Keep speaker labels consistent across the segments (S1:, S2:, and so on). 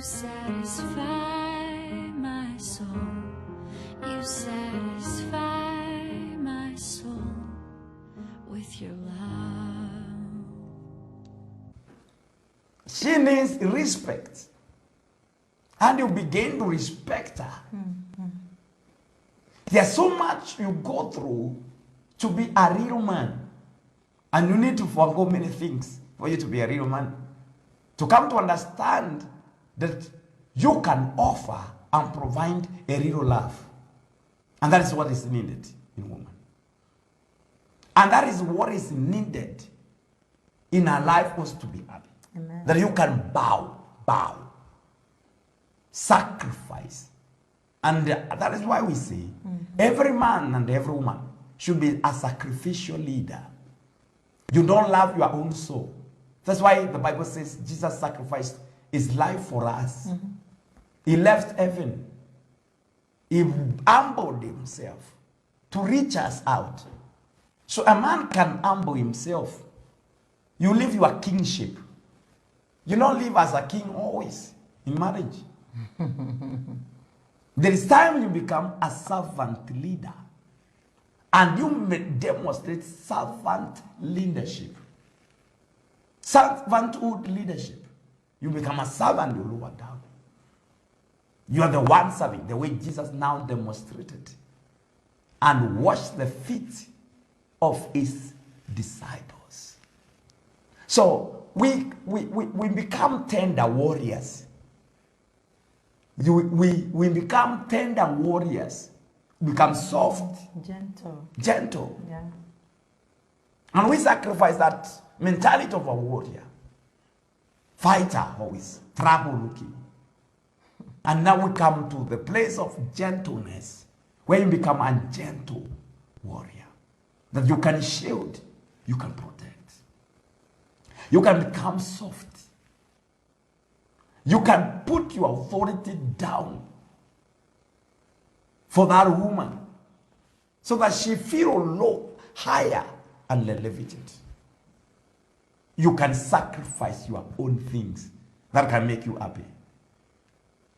S1: You satisfy my soul. You satisfy my soul with your love.
S2: She needs respect. And you begin to respect her. There's so much you go through to be a real man. And you need to forego many things for you to be a real man. To come to understand that you can offer and provide a real love. And that is what is needed in a woman. And that is what is needed in our life was to be happy.
S3: Amen.
S2: That you can bow, sacrifice. And that is why we say every man and every woman should be a sacrificial leader. You don't love your own soul. That's why the Bible says Jesus sacrificed his life for us. He left heaven. He humbled himself to reach us out. So a man can humble himself. You live your kingship. You don't live as a king always in marriage. There is time you become a servant leader. And you may demonstrate servant leadership. Servanthood leadership. You become a servant, you lower down. You are the one serving, the way Jesus now demonstrated. And washed the feet of his disciples. So we become tender warriors. We become tender warriors. Become soft. Gentle.
S3: Yeah.
S2: And we sacrifice that mentality of a warrior. Fighter always. Trouble looking. And now we come to the place of gentleness. Where you become a gentle warrior. That you can shield. You can protect. You can become soft. You can put your authority down for that woman so that she feels low, higher, and elevated. You can sacrifice your own things that can make you happy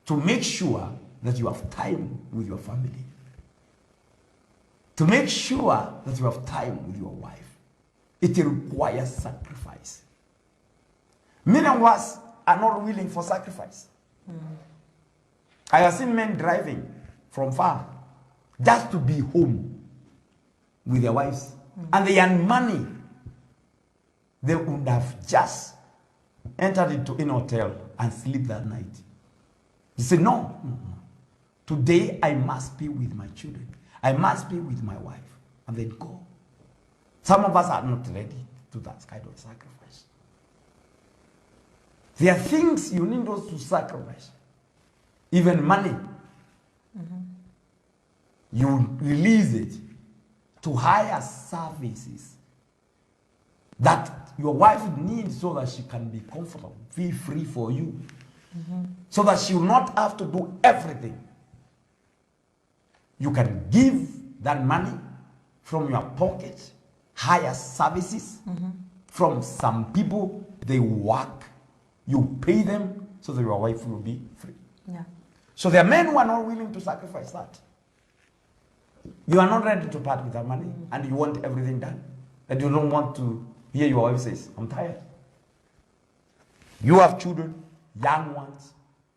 S2: to make sure that you have time with your family, to make sure that you have time with your wife. It requires sacrifice. Many of us are not willing for sacrifice. I have seen men driving from far just to be home with their wives. And they earn money. They would have just entered into an hotel and sleep that night. They say, no. Today I must be with my children. I must be with my wife. And then go. Some of us are not ready to that kind of sacrifice. There are things you need us to sacrifice. Even money. You release it to hire services that your wife needs so that she can be comfortable, feel free for you. So that she will not have to do everything. You can give that money from your pocket, hire services from some people, they work, you pay them so that your wife will be free.
S3: Yeah.
S2: So there are men who are not willing to sacrifice that. You are not ready to part with that money and you want everything done. And you don't want to hear your wife says, I'm tired. You have children, young ones,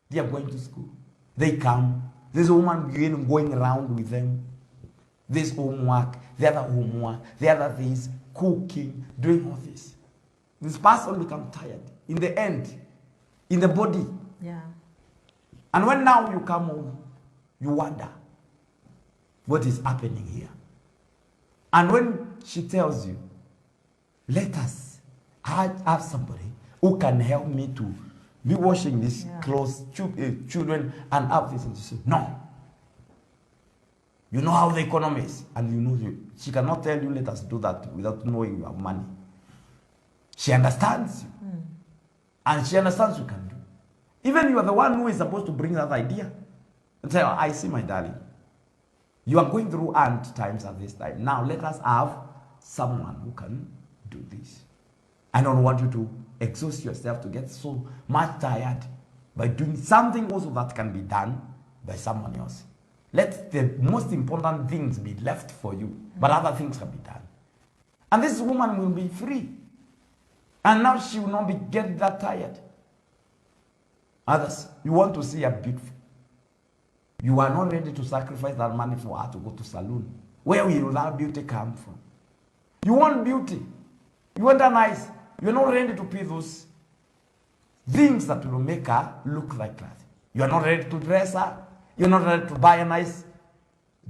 S2: they are going to school. They come. There's a woman going around with them. This homework, the other homework, the other things, cooking, doing all this. This person becomes tired. In the end, in the body.
S3: Yeah.
S2: And when now you come home, you wonder what is happening here. And when she tells you, let us have somebody who can help me to be washing these clothes, children, and have this. And she said, no. You know how the economy is. And you know, she cannot tell you, let us do that without knowing you have money. She understands you. And she understands you can do. Even you are the one who is supposed to bring that idea. And say, I see, my darling. You are going through hard times at this time. Now let us have someone who can do this. I don't want you to exhaust yourself to get so much tired by doing something also that can be done by someone else. Let the most important things be left for you, but other things can be done. And this woman will be free. And now she will not be getting that tired. Others, you want to see her beautiful. You are not ready to sacrifice that money for her to go to salon. Where will that beauty come from? You want beauty. You want her nice. You're not ready to pay those things that will make her look like that. You're not ready to dress her. You're not ready to buy a nice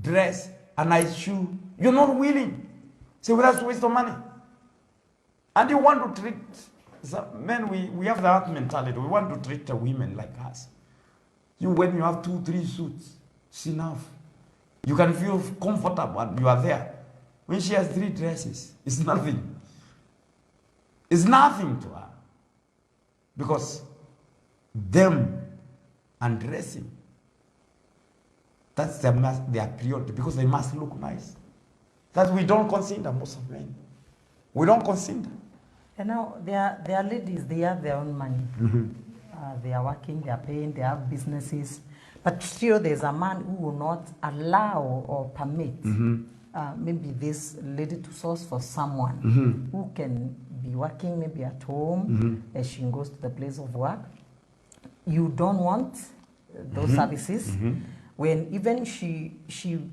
S2: dress, a nice shoe. You're not willing. So that's a waste of money. And you want to treat men, we have that mentality. We want to treat the women like us. When you have 2, 3 suits, it's enough. You can feel comfortable and you are there. When she has 3 dresses, it's nothing. It's nothing to her. Because them undressing, that's their priority, because they must look nice. That we don't consider, most of men. We don't consider.
S3: And now, they are ladies, they have their own money. They are working, they are paying, they have businesses. But still, there's a man who will not allow or permit maybe this lady to source for someone who can be working maybe at home as she goes to the place of work. You don't want those services. When even she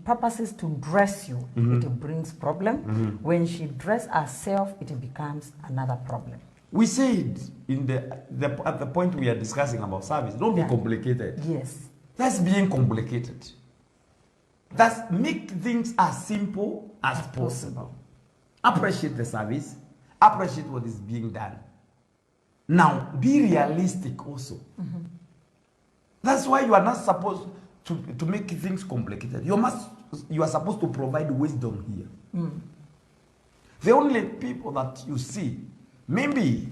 S3: purposes to dress you, it brings problem. When she dress herself, it becomes another problem.
S2: We said in at the point we are discussing about service, don't be complicated.
S3: Yes.
S2: That's being complicated. That's make things as simple as possible. Appreciate the service. Appreciate what is being done. Now, be realistic also. That's why you are not supposed to make things complicated. You are supposed to provide wisdom here. The only people that you see, maybe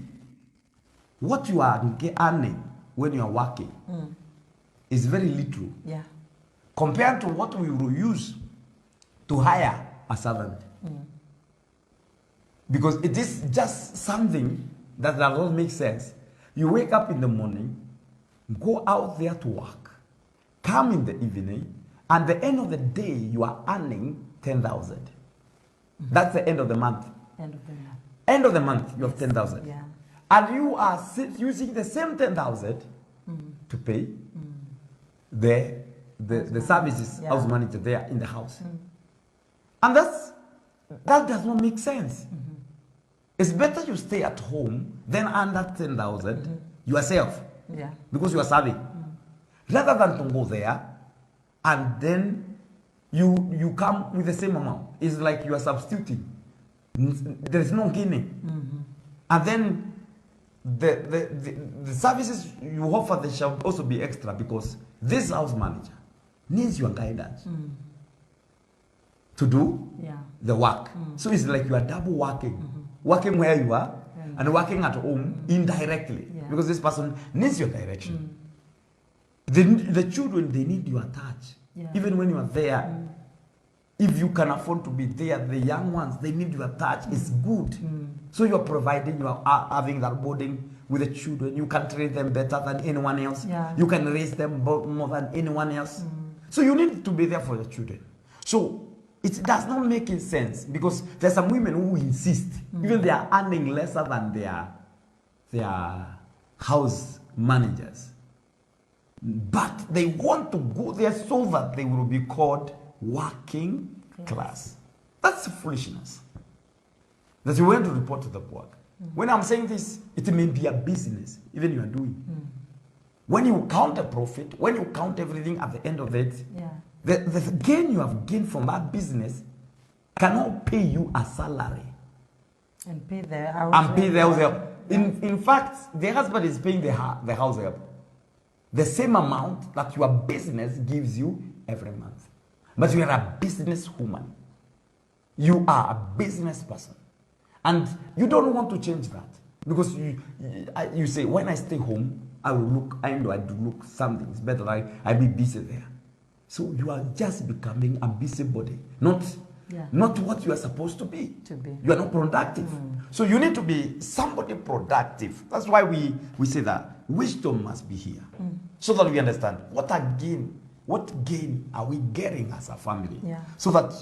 S2: what you are earning when you are working is very little.
S3: Yeah.
S2: Compared to what we will use to hire a servant. Because it is just something that does not make sense. You wake up in the morning, go out there to work, come in the evening, and at the end of the day, you are earning 10,000. That's the end of the month.
S3: End of the month.
S2: End of the month, you have 10,000.
S3: Yeah.
S2: And you are using the same 10,000 to pay the services, house manager there in the house. And that does not make sense. It's better you stay at home than under 10,000 yourself.
S3: Yeah.
S2: Because you are serving. Rather than to go there and then you come with the same amount. It's like you are substituting. There is no gaining. And then the services you offer, they shall also be extra, because this house manager needs your guidance to do the work. So it's like you are double working. Working where you are and working at home indirectly. Because this person needs your direction. The children, they need your touch. Even when you are there, if you can afford to be there, the young ones, they need your touch. It's good. So you are providing, you are having that bonding with the children. You can train them better than anyone else. You can raise them more than anyone else. So you need to be there for your children. So it does not make sense, because there's some women who insist, even they are earning lesser than their house managers. But they want to go there so that they will be called working class. That's foolishness. That you want to report to the board. When I'm saying this, it may be a business, even you are doing. When you count a profit, when you count everything at the end of it, the gain you have gained from that business cannot pay you a salary.
S3: And pay the house
S2: help. In fact, the husband is paying the house help. The same amount that your business gives you every month. But you are a business woman. You are a business person. And you don't want to change that. Because you say, when I stay home, I do look something. It's better I be busy there. So you are just becoming a busybody. Not
S3: Yeah.
S2: not what you are supposed to be.
S3: be.
S2: You are not productive. So you need to be somebody productive. That's why we say that wisdom must be here. So that we understand what gain are we getting as a family.
S3: Yeah.
S2: So that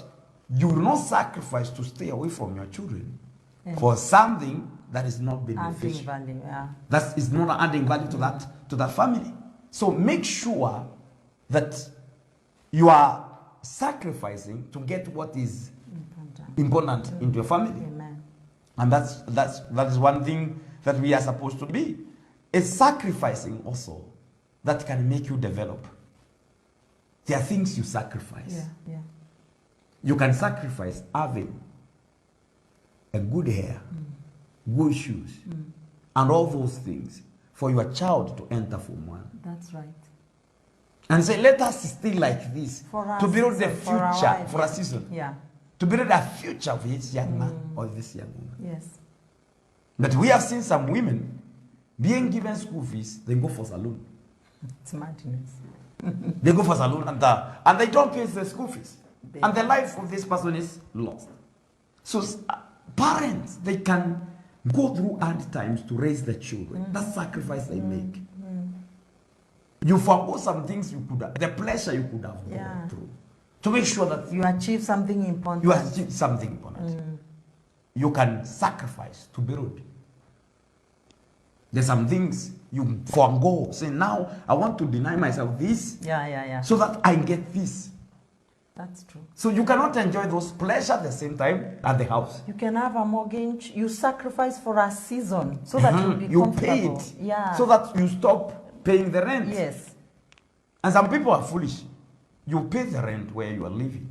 S2: you will not sacrifice to stay away from your children for something that is not beneficial.
S3: Adding value, yeah.
S2: That is not adding value to that family. So make sure that you are sacrificing to get what is important into your family.
S3: Amen.
S2: And that is one thing that we are supposed to be. It's sacrificing also that can make you develop. There are things you sacrifice.
S3: Yeah, yeah.
S2: You can sacrifice having a good hair, good shoes, and all those things for your child to enter Form 1.
S3: That's right.
S2: And say, let us stay like this to build the
S3: for our
S2: future
S3: life,
S2: for a season.
S3: Yeah.
S2: To build a future for this young man or this young woman.
S3: Yes.
S2: But we have seen some women being given school fees, they go for salon.
S3: It's madness.
S2: They go for salon and they don't pay the school fees. And the life of this person is lost. So parents, they can go through hard times to raise the children. That's sacrifice they make. You forgo some things you could have, the pleasure you could have gone through. To make sure that
S3: you achieve something important.
S2: You achieve something important. You can sacrifice to build. There's some things you forgo. Say, now I want to deny myself this. So that I get this.
S3: That's true.
S2: So you cannot enjoy those pleasures at the same time at the house.
S3: You can have a mortgage. You sacrifice for a season so that you'll be
S2: you
S3: comfortable.
S2: pay it.
S3: Yeah.
S2: So that you stop paying the rent.
S3: Yes.
S2: And some people are foolish. You pay the rent where you are living.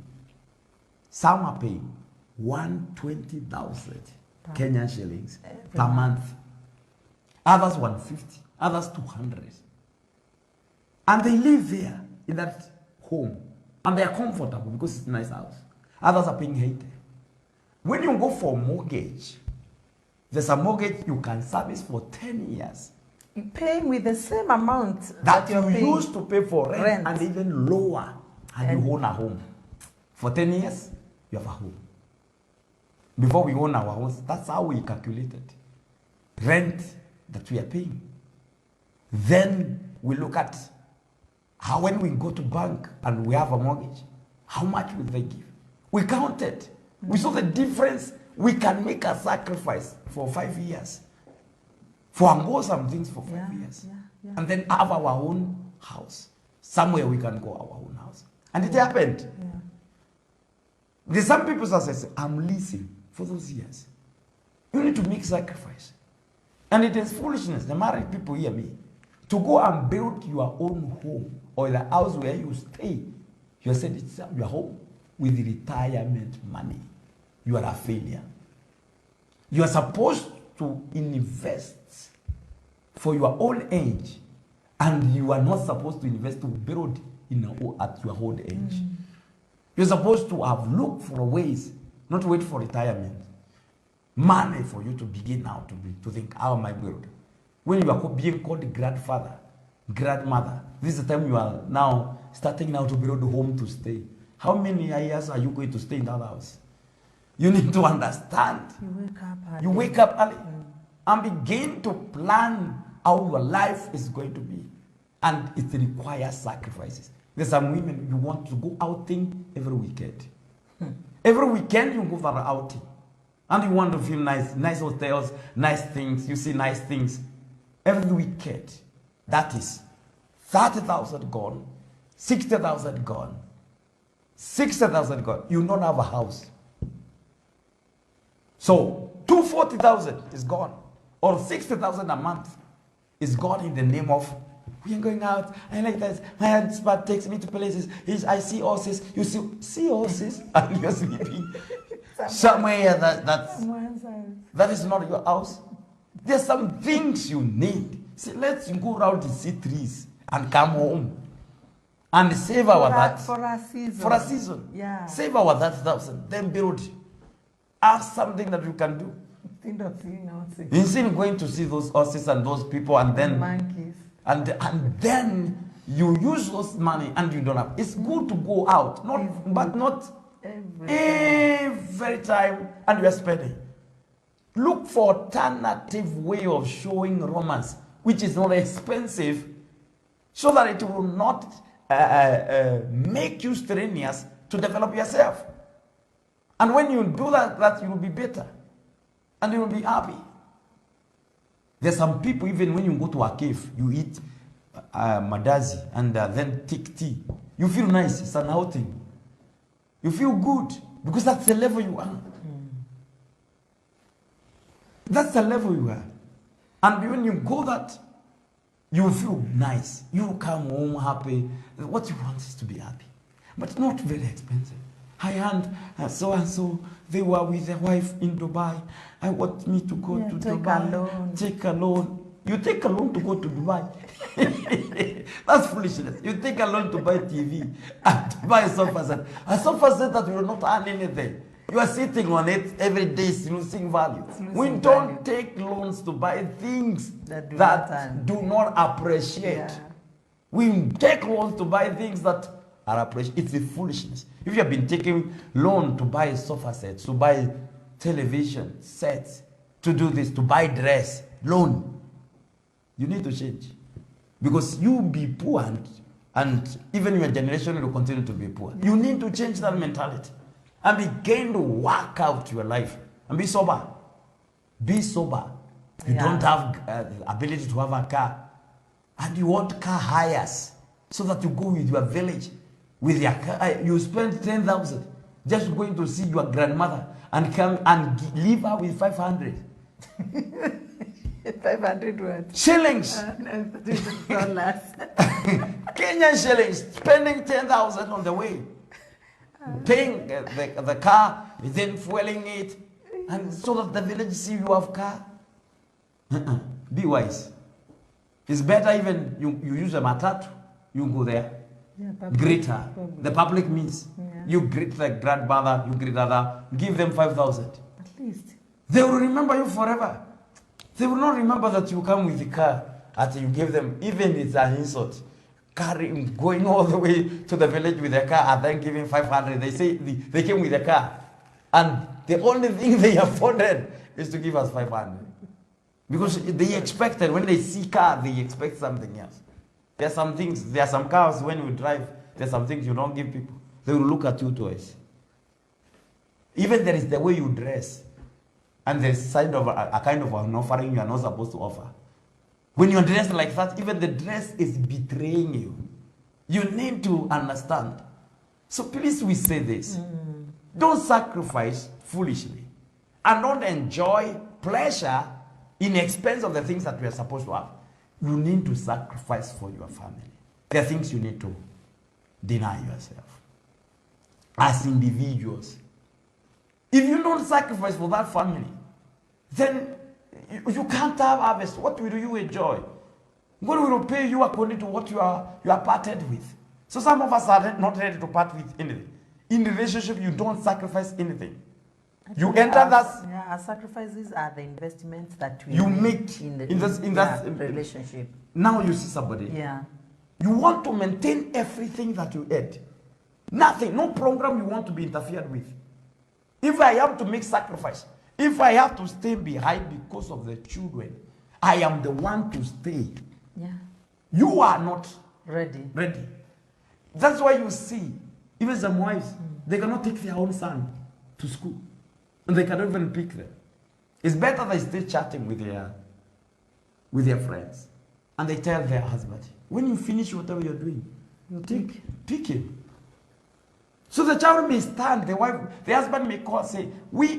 S2: Some are paying 120,000 Kenyan shillings per month. Others 150, others 200. And they live there in that home. And they are comfortable because it's a nice house. Others are paying 80. When you go for a mortgage, there's a mortgage you can service for 10 years.
S3: You pay with the same amount
S2: that
S3: you're
S2: you
S3: paying
S2: used to pay for rent and even lower, and you own a home. For 10 years, you have a home. Before we own our house, that's how we calculated rent that we are paying. Then we look at how, when we go to bank and we have a mortgage, how much will they give? We counted. We saw the difference. We can make a sacrifice for 5 years. Forgo some things for 5 years. And then have our own house. Somewhere we can go our own house. And it happened. There's some people that say, I'm leasing for those years. You need to make sacrifice. And it is foolishness. The married people hear me. To go and build your own home or the house where you stay, you said it's your home with retirement money. You are a failure. You are supposed to invest for your own age, and you are not supposed to invest to build at your old age. You're supposed to have looked for ways, not wait for retirement. Money for you to begin now to think, how am I build? When you are being called grandfather, grandmother, this is the time you are now starting now to build a home to stay. How many years are you going to stay in that house? You need to understand. You wake up early and begin to plan how your life is going to be. And it requires sacrifices. There's some women, you want to go outing every weekend. Every weekend you go for an outing. And you want to feel nice, nice hotels, nice things, you see nice things. Every weekend, that is 30,000 gone, 60,000 gone, 60,000 gone. You don't have a house. So 240,000 is gone, or 60,000 a month is gone in the name of, we are going out, I like that, my husband takes me to places, I see horses, you see horses, and you're sleeping somewhere that is not your house. There's some things you need. See, let's go around and see trees and come home and save
S3: for a season.
S2: For a season.
S3: Yeah.
S2: Save our 30,000, then build. Have something that you can do. Instead of going to see those horses and those people and then
S3: monkeys.
S2: And then you use those money and you don't have. It's good to go out, but not Every time, and you are spending. Look for alternative way of showing romance, which is not expensive, so that it will not make you strenuous to develop yourself. And when you do that you will be better, and you will be happy. There's some people, even when you go to a cave, you eat madazi and then take tea. You feel nice. It's an outing. You feel good because that's the level you are. That's the level you are. And when you go that, you feel nice. You come home happy. What you want is to be happy. But not very expensive. I and so and so, they were with their wife in Dubai. I want me to go to Dubai. Take a loan. You take a loan to go to Dubai. That's foolishness. You take a loan to buy TV and to buy a sofa set. A sofa set that you will not earn anything. You are sitting on it every day, it's losing value. We don't take loans to buy things that do not appreciate. Yeah. We take loans to buy things that are appreciated. It's a foolishness. If you have been taking loan to buy sofa sets, to buy television sets, to do this, to buy dress, loan, you need to change. Because you will be poor and even your generation will continue to be poor. You need to change that mentality and begin to work out your life and be sober. Be sober. You don't have the ability to have a car and you want car hires so that you go with your village with your car. You spend 10,000 just going to see your grandmother and come and leave her with 500.
S3: 500 what?
S2: Shillings.
S3: Dollars.
S2: Kenyan shillings. Spending 10,000 on the way. Paying the car, then fueling it, and so that the village see you have car. Be wise. It's better even you use a matatu, you go there, greet her. The public means you greet the grandmother, you greet other, give them 5,000.
S3: At least.
S2: They will remember you forever. They will not remember that you come with the car until you give them, even it's an insult. Carrying, going all the way to the village with their car and then giving 500. They say they came with a car. And the only thing they afforded is to give us 500. Because they expected, when they see car, they expect something else. There are some things, there are some cars when you drive, there are some things you don't give people. They will look at you twice. Even there is the way you dress. And there's side of a kind of an offering you are not supposed to offer. When you're dressed like that, even the dress is betraying you. You need to understand. So please, we say this. Don't sacrifice foolishly. And don't enjoy pleasure in expense of the things that we are supposed to have. You need to sacrifice for your family. There are things you need to deny yourself. As individuals. If you don't sacrifice for that family, then you can't have harvest. What will you enjoy? God will pay you according to what you are parted with. So some of us are not ready to part with anything. In relationship, you don't sacrifice anything. You enter that.
S3: Yeah, our sacrifices are the investments that we
S2: you make
S3: in
S2: that
S3: relationship.
S2: Now you see somebody.
S3: Yeah.
S2: You want to maintain everything that you had. Nothing, no program you want to be interfered with. If I have to make sacrifice, if I have to stay behind because of the children, I am the one to stay.
S3: Yeah.
S2: You are not
S3: ready.
S2: That's why you see, even some wives, they cannot take their own son to school. And they cannot even pick them. It's better they stay chatting with their friends. And they tell their husband, when you finish whatever you're doing, you pick him. So the child may stand, the husband may call, say,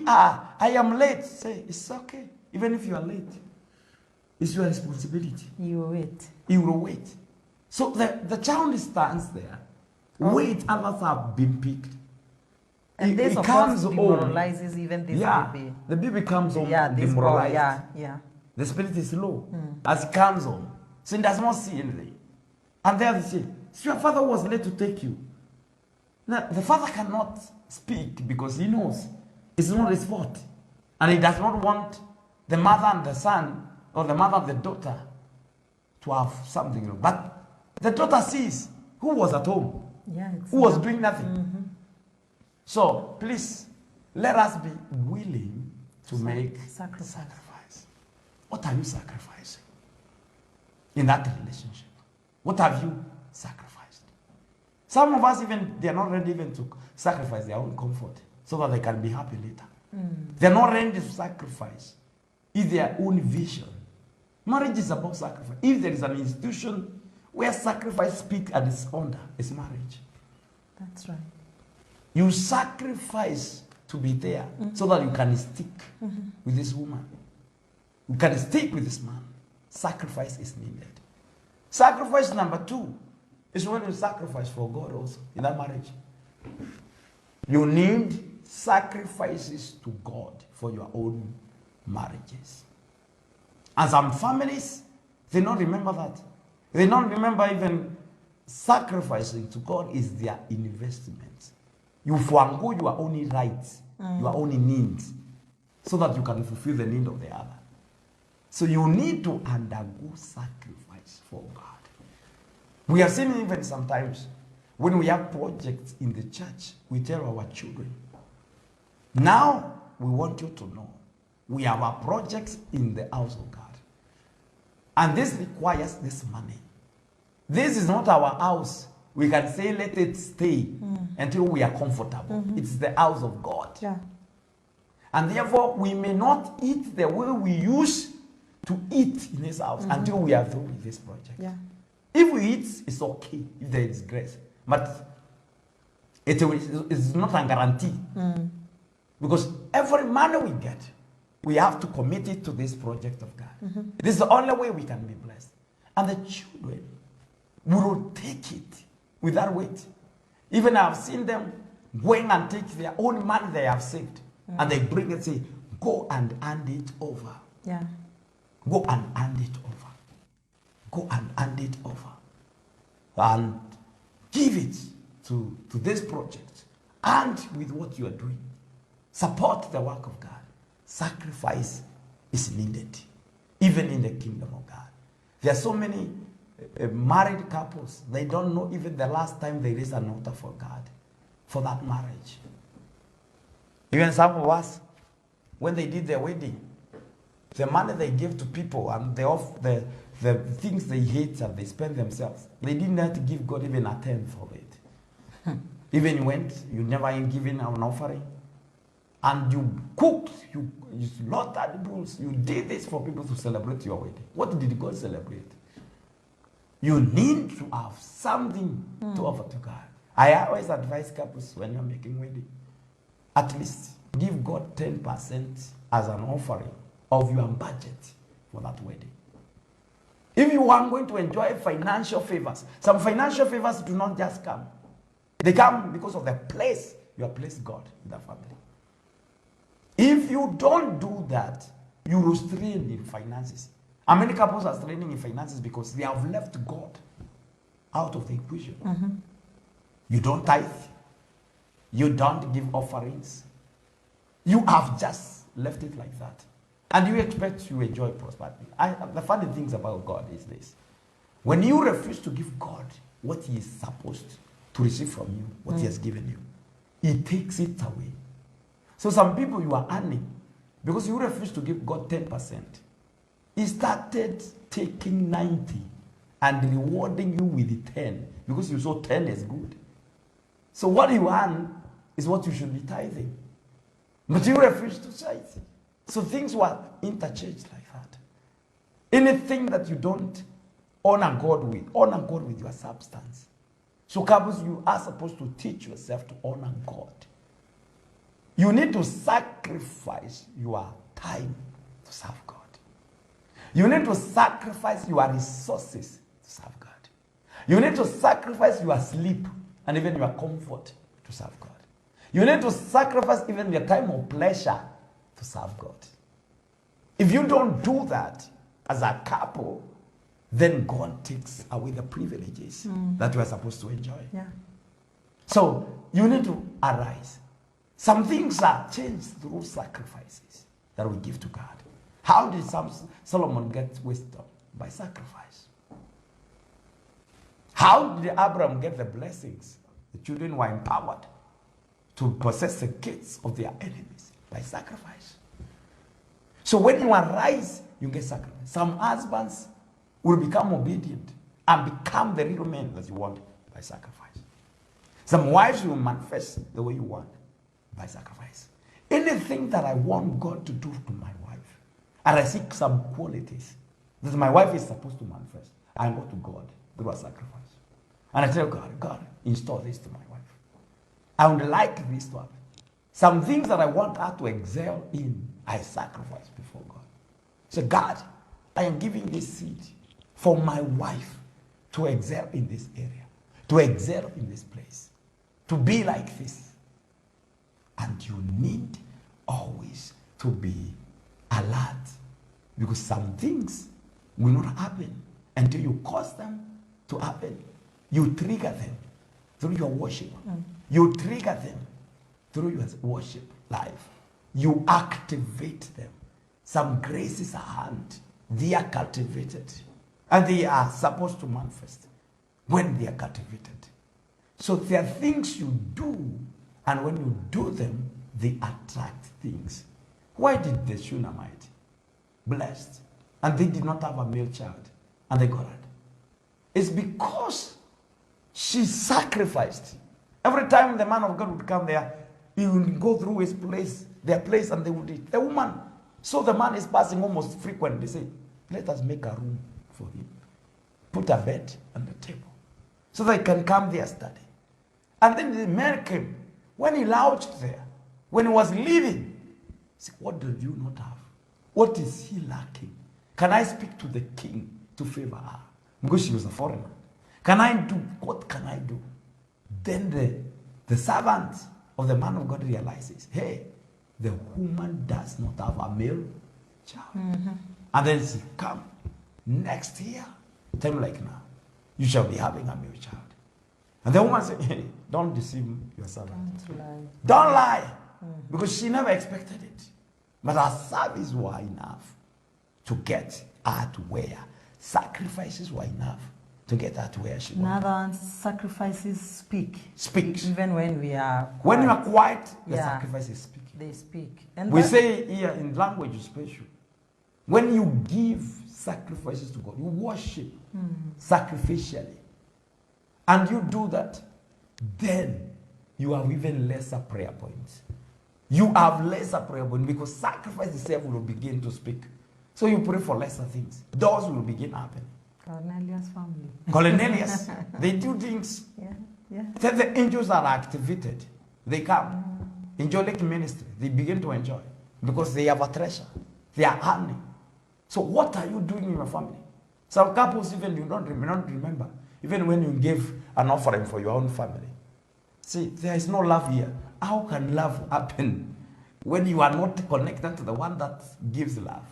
S2: I am late. Say, it's okay. Even if you are late, it's your responsibility.
S3: You will wait.
S2: You will wait. So the child stands there, wait, others have been picked.
S3: And this, of course, demoralizes even this baby.
S2: The baby comes home demoralized.
S3: Yeah.
S2: The spirit is low as it comes home. So he does not see anything. And there they say, so your father was late to take you. Now, the father cannot speak because he knows it's not his fault. And he does not want the mother and the son, or the mother and the daughter, to have something wrong. But the daughter sees who was at home, who was doing nothing. So please, let us be willing to make sacrifice. What are you sacrificing in that relationship? What have you sacrificed? Some of us even, they are not ready even to sacrifice their own comfort so that they can be happy later. They are not ready to sacrifice their own vision. Marriage is about sacrifice. If there is an institution where sacrifice speaks at its honor, it's marriage.
S3: That's right.
S2: You sacrifice to be there so that you can stick with this woman. You can stick with this man. Sacrifice is needed. Sacrifice number 2 is when you sacrifice for God also in that marriage. You need sacrifices to God for your own marriages. And some families, they don't remember that. They don't remember even sacrificing to God is their investment. You forego your own rights, your own needs, so that you can fulfill the need of the other. So you need to undergo sacrifice for God. We have seen even sometimes when we have projects in the church, we tell our children, now we want you to know we have our projects in the house of God. And this requires this money. This is not our house. We can say let it stay until we are comfortable. It's the house of God.
S3: Yeah.
S2: And therefore, we may not eat the way we used to eat in this house until we are through with this project.
S3: Yeah.
S2: If we eat, it's okay if there is grace. But it is not a guarantee. Because every money we get, we have to commit it to this project of God. This is the only way we can be blessed. And the children will take it with that weight. Even I've seen them going and take their own money they have saved. And they bring it and say, go and hand it over.
S3: Yeah.
S2: Go and hand it over. Go and hand it over. And give it to this project. And with what you are doing, support the work of God. Sacrifice is needed, even in the kingdom of God. There are so many married couples, they don't know even the last time they raised an altar for God, for that marriage. Even some of us, when they did their wedding, the money they gave to people and the things they hate and they spend themselves, they didn't have to give God even a tenth of it. Even you went, you never ain't given an offering. And you cooked, you slaughtered bulls, you did this for people to celebrate your wedding. What did God celebrate? You need to have something to offer to God. I always advise couples when you're making wedding, at least give God 10% as an offering of your budget for that wedding. If you are going to enjoy financial favors, some financial favors do not just come. They come because of the place you have placed God in the family. If you don't do that, you will strain in finances. And many couples are straining in finances because they have left God out of the equation. You don't tithe. You don't give offerings. You have just left it like that. And you expect to enjoy prosperity. The funny things about God is this. When you refuse to give God what he is supposed to receive from you, what he has given you, he takes it away. So some people you are earning, because you refuse to give God 10%, he started taking 90 and rewarding you with 10, because you saw 10 is good. So what you earn is what you should be tithing. But you refuse to tithe. So things were interchanged like that. Anything that you don't honor God with your substance. So couples, you are supposed to teach yourself to honor God. You need to sacrifice your time to serve God. You need to sacrifice your resources to serve God. You need to sacrifice your sleep and even your comfort to serve God. You need to sacrifice even your time of pleasure to serve God. If you don't do that as a couple, then God takes away the privileges that you are supposed to enjoy.
S3: Yeah.
S2: So you need to arise. Some things are changed through sacrifices that we give to God. How did Solomon get wisdom? By sacrifice. How did Abraham get the blessings? The children were empowered to possess the gates of their enemies by sacrifice. So when you arise, you get sacrifice. Some husbands will become obedient and become the real men that you want by sacrifice. Some wives will manifest the way you want by sacrifice. Anything that I want God to do to my wife, and I seek some qualities that my wife is supposed to manifest, I go to God through a sacrifice. And I tell God, God, install this to my wife. I would like this to happen. Some things that I want her to excel in, I sacrifice before God. So God, I am giving this seed for my wife to excel in this area, to excel in this place, to be like this. And you need always to be alert, because some things will not happen until you cause them to happen. You trigger them through your worship. You trigger them through your worship life. You activate them. Some graces are hand. They are cultivated. And they are supposed to manifest when they are cultivated. So there are things you do, and when you do them, they attract things. Why did the Shunammite blessed, and they did not have a male child, and they got it? It's because she sacrificed. Every time the man of God would come there, he would go through his place, their place, and they would eat. The woman, so the man is passing almost frequently, say, let us make a room for him. Put a bed on the table, so they can come there study. And then the man came. When he lounged there, when he was leaving, he said, what do you not have? What is he lacking? Can I speak to the king to favor her? Because she was a foreigner. Can I do, what can I do? Then the servant of the man of God realizes, hey, the woman does not have a male child. And then she come next year, time like now, you shall be having a male child. And the woman said, hey, don't deceive your servant. Don't lie. Because she never expected it. But her services were enough to get her to where. Sacrifices were enough to get her to where she
S3: In
S2: wanted.
S3: other words, sacrifices speak.
S2: Speaks.
S3: Even when we are quiet.
S2: When you are quiet, the
S3: Yeah.
S2: sacrifices speak.
S3: They speak. And
S2: We
S3: that-
S2: say here in language special, when you give sacrifices to God, you worship sacrificially, and you do that, then you have even lesser prayer points. You have lesser prayer points because sacrifice itself will begin to speak. So you pray for lesser things. Doors will begin happening.
S3: Cornelius' family.
S2: Cornelius, they do things.
S3: Yeah.
S2: Then the angels are activated. They come. Angelic ministry. They begin to enjoy because they have a treasure. They are earning. So what are you doing in your family? Some couples even you don't remember. Even when you give an offering for your own family. See, there is no love here. How can love happen when you are not connected to the one that gives love?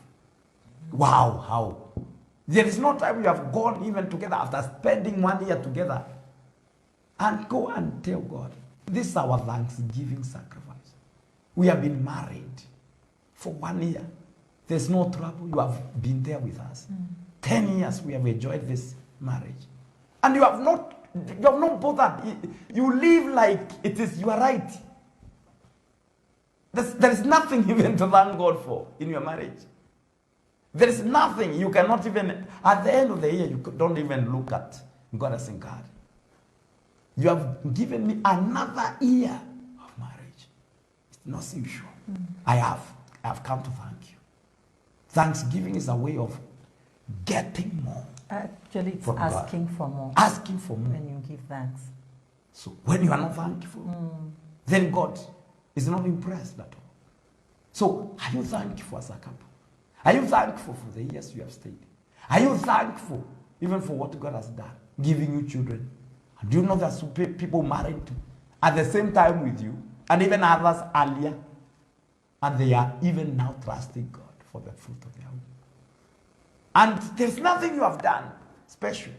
S2: Wow, how? There is no time you have gone even together after spending 1 year together and go and tell God, this is our Thanksgiving sacrifice. We have been married for 1 year. There's no trouble. You have been there with us. 10 years we have enjoyed this marriage. And you have not bothered. You live like it is your right. There is nothing even to thank God for in your marriage. There is nothing. You cannot even, at the end of the year, you don't even look at God and say, God, you have given me another year of marriage. It's not usual. I have come to thank you. Thanksgiving is a way of getting more.
S3: Actually, it's
S2: from God.
S3: asking for more.
S2: Asking for more.
S3: When you give thanks.
S2: So when you are not thankful, then God is not impressed at all. So are you thankful as a couple? Are you thankful for the years you have stayed? Are you thankful even for what God has done, giving you children? And do you know that some people married at the same time with you, and even others earlier, and they are even now trusting God for the fruit of their womb? And there's nothing you have done special.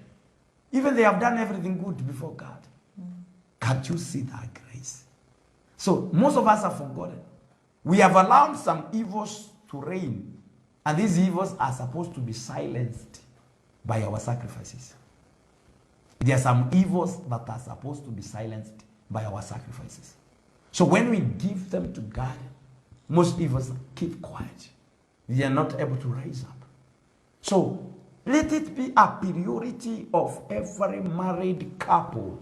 S2: Even they have done everything good before God. Can't you see that grace? So most of us have forgotten. We have allowed some evils to reign. And these evils are supposed to be silenced by our sacrifices. There are some evils that are supposed to be silenced by our sacrifices. So when we give them to God, most people keep quiet. They are not able to rise up. So let it be a priority of every married couple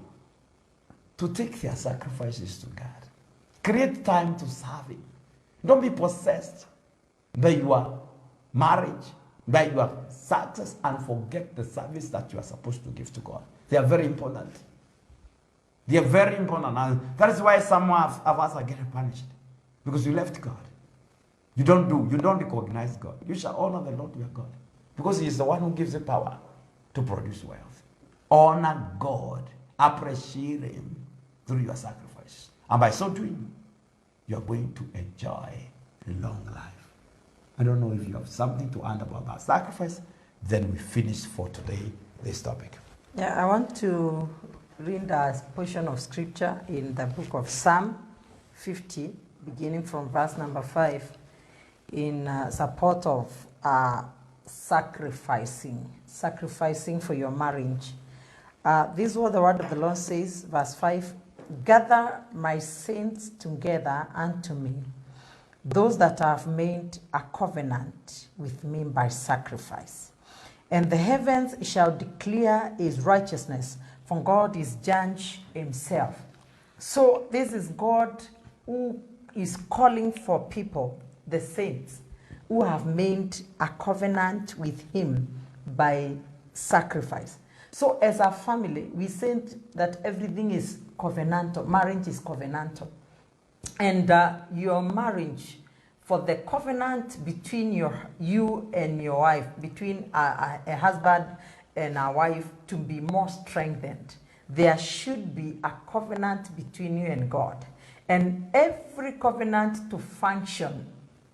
S2: to take their sacrifices to God. Create time to serve Him. Don't be possessed by your marriage, by your success, and forget the service that you are supposed to give to God. They are very important. They are very important. And that is why some of us are getting punished. Because you left God. You don't recognize God. You shall honor the Lord your God. Because He is the one who gives the power to produce wealth. Honor God. Appreciate Him through your sacrifice. And by so doing, you are going to enjoy a long life. I don't know if you have something to add about that sacrifice. Then we finish for today this topic.
S3: Yeah, I want to read a portion of scripture in the book of Psalm 50, beginning from verse number 5, in support of sacrificing for your marriage. This is what the word of the Lord says, verse 5, gather my saints together unto me, those that have made a covenant with me by sacrifice. And the heavens shall declare His righteousness, for God is judge Himself. So this is God who is calling for people, the saints, who have made a covenant with Him by sacrifice. So as a family, we said that everything is covenantal. Marriage is covenantal. And your marriage, for the covenant between you and your wife, between a husband and a wife to be more strengthened, there should be a covenant between you and God. And every covenant to function,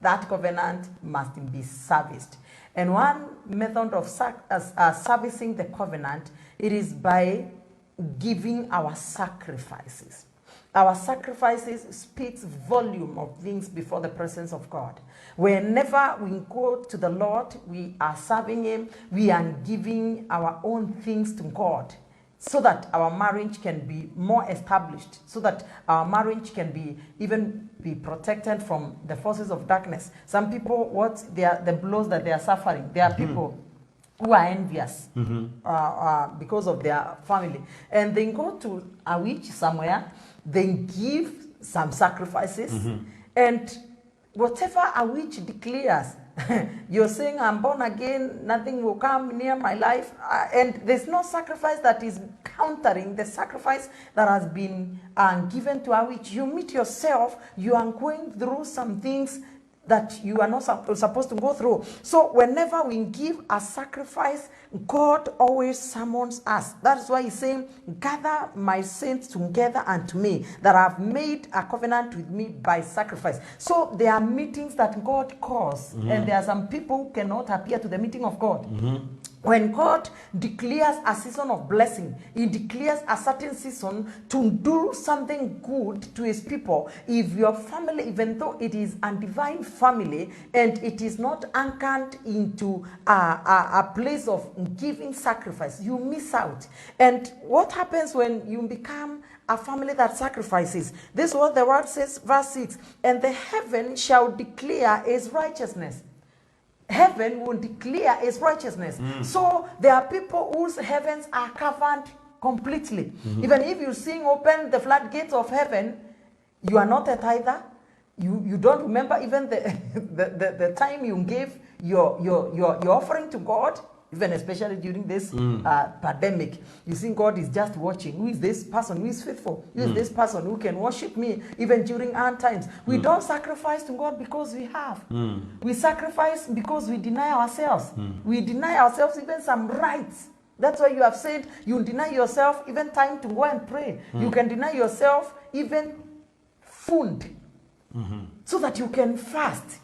S3: that covenant must be serviced. And one method of servicing the covenant, it is by giving our sacrifices. Our sacrifices speaks volume of things before the presence of God. Whenever we go to the Lord, we are serving Him, we are giving our own things to God, so that our marriage can be more established, so that our marriage can be even be protected from the forces of darkness. Some people, the blows that they are suffering, there are people who are envious because of their family, and they go to a witch somewhere, they give some sacrifices, and whatever a witch declares, you're saying, I'm born again, nothing will come near my life, and there's no sacrifice that is countering the sacrifice that has been given to a witch. You meet yourself, you are going through some things that you are not supposed to go through. So whenever we give a sacrifice, God always summons us. That's why He's saying, gather my saints together unto me, that have made a covenant with me by sacrifice. So there are meetings that God calls, and there are some people who cannot appear to the meeting of God. When God declares a season of blessing, He declares a certain season to do something good to His people. If your family, even though it is a divine family and it is not anchored into a place of giving sacrifice, you miss out. And what happens when you become a family that sacrifices? This is what the word says, verse 6, and the heaven shall declare His righteousness. Heaven will declare His righteousness. So there are people whose heavens are covered completely. Even if you sing open the floodgates of heaven, you are not a tither. You don't remember even the time you gave your offering to God. Even especially during this pandemic, you think God is just watching. Who is this person who is faithful? Who is this person who can worship me even during hard times? We don't sacrifice to God because we have. We sacrifice because we deny ourselves. We deny ourselves even some rights. That's why you have said you deny yourself even time to go and pray. You can deny yourself even food so that you can fast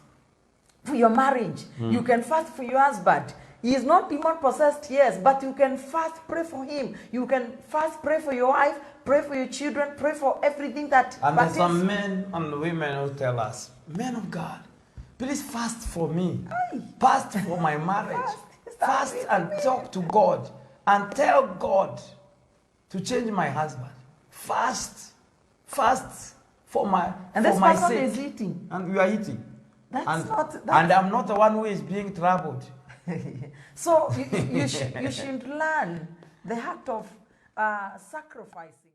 S3: for your marriage. You can fast for your husband. He is not demon possessed, yes, but you can fast, pray for him. You can fast, pray for your wife, pray for your children, pray for everything that.
S2: And there's some men and women who tell us, men of God, please fast for me. Fast for my marriage. Fast and talk to God and tell God to change my husband. Fast for my
S3: And
S2: for
S3: this
S2: my
S3: person
S2: sake.
S3: is eating.
S2: And you are eating.
S3: That's
S2: and,
S3: not-
S2: and I'm not the one who is being troubled.
S3: So you should learn the act of sacrificing.